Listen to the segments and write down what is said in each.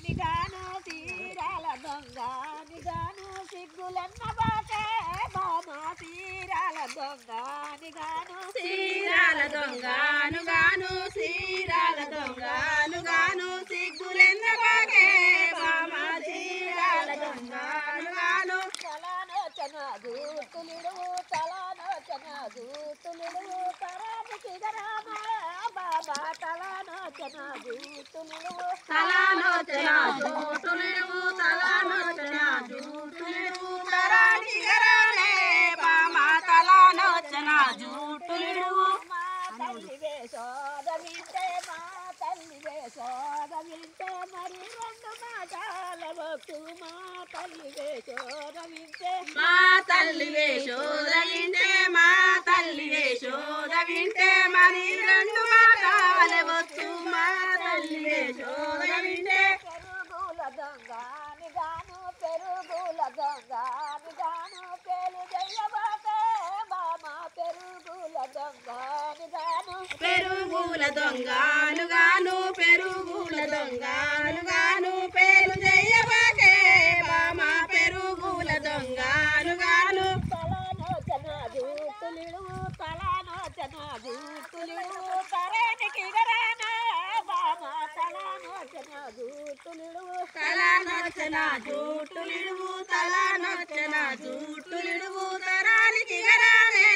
నిగాను తీరాల దొంగ నిగాను సిగ్గులన్న బాకే బామ తీరాల దొంగ నిగాను తీరాల దొంగను గాను తీరాల దొంగను గాను సిగ్గులెన్న బాగే బామ తీరాల దొంగను గాను తలానోచన దూతులిడు తలానోచన దూతులిడు తరానికి గరామ బాబా తలానోచన దూతులిడు తలానోచన జూటులిడు తలానోచన జూటులిడు తరానికి గరానే బామ తలానోచన జూటులిడు మా తల్లి వేసోద వింటే మా తల్లి వేసోద వింటే మరి రెండు మాటల వక్కు మా తల్లి వేసోద వింటే మా తల్లి వేషోద వింటే మా తల్లి వేషోద వింటే మరి రెండు మాటలే వచ్చు మా తల్లి వేషోద వింటే పెరుగుల దొంగని గాను పెరుగుల దొంగని గాను పేలు జయ్యబాకే బామా పెరుగుల దొంగని గాను పెరుగుల దొంగను గాను పెరుగుల దొంగను గాను పేరు చెయ్యబాకే బామ పెరుగుల దొంగను గాను తలానోచన దూతులిడు తలానోచన దూతులిడు తరానికి గరానా బామా తలానోచన దూతులిడు తలానోచన జూటులిడువు తలానోచన జూటులిడువు తరానికి గరానే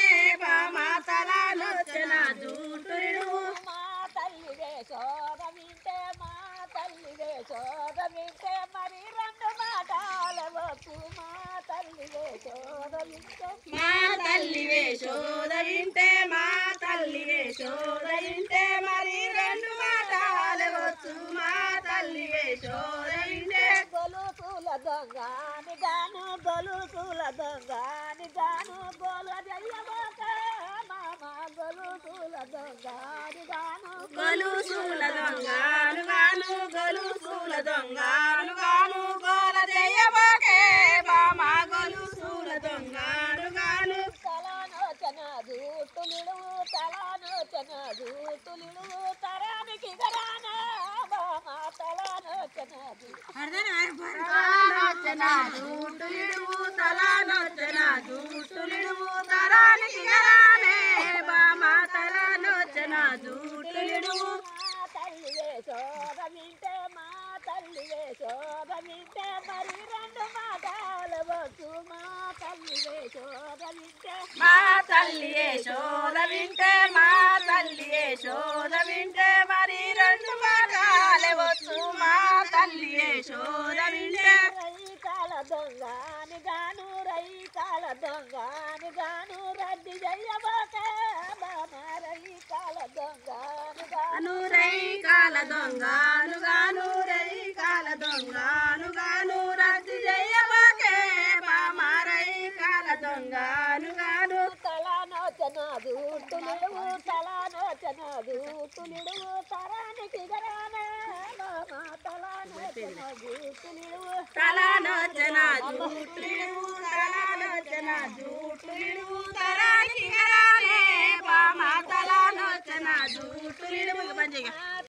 బామ తలానోచన జూటులిడువు మా తల్లి వేసోద వింటే మా తల్లి వేసోద వింటే మరి రెండు మాటల వచ్చు మా తల్లి వేసోద వింటే మా తల్లి వేషోద వింటే మా తల్లి వేషోద వింటే మరి రెండు మాటలు వచ్చు మా తల్లి వేషోద వింటే గొలుసుల దొంగని గాను గొలుసుల దొంగని గాను గోల జయ్యబాకే మామ గొలుసుల దొంగని గాను గొలుసుల దొంగను గాను గొలుసుల దొంగను గాను గోల చేయబాకే బామ గొలుసుల దొంగను గాను తలానోచన దూతులిడు తలానోచన దూతులిడు తరానికి గరానా బామ తలానోచన తలానోచన జూటులిడువు తలానోచన జూటులిడువు తరానికి గరానే బామ తలానోచన జూటులిడువు మా తల్లి వేసోద వింటే మా తల్లి వేసోద వింటే మరి రెండు మాటల వచ్చు మా తల్లి వేసోద వింటే మా తల్లి యశోద వింటే మా తల్లి యశోద వింటే మరి రెండు మాటలే వచ్చు మా తల్లి యశోద వింటే రైకాల దొంగని గాను రైకాల దొంగని గాను రద్ది జయ్యబాకే బామ రైకాల దొంగని గాను అనురైకాల దొంగను గాను రైకాల దొంగను గాను రద్దు చేయబాకే బామారైకాల దొంగను గాను తలానోచన దూతులిడు తలానోచన దూతులిడు తరానికి గరానా బామ తలానోచన దూతులిడు తలానోచన జూటులిడు తలానోచన జూటులిడు తరానికి గరానే బామ తలానోచన జూటులిడు మంచిగా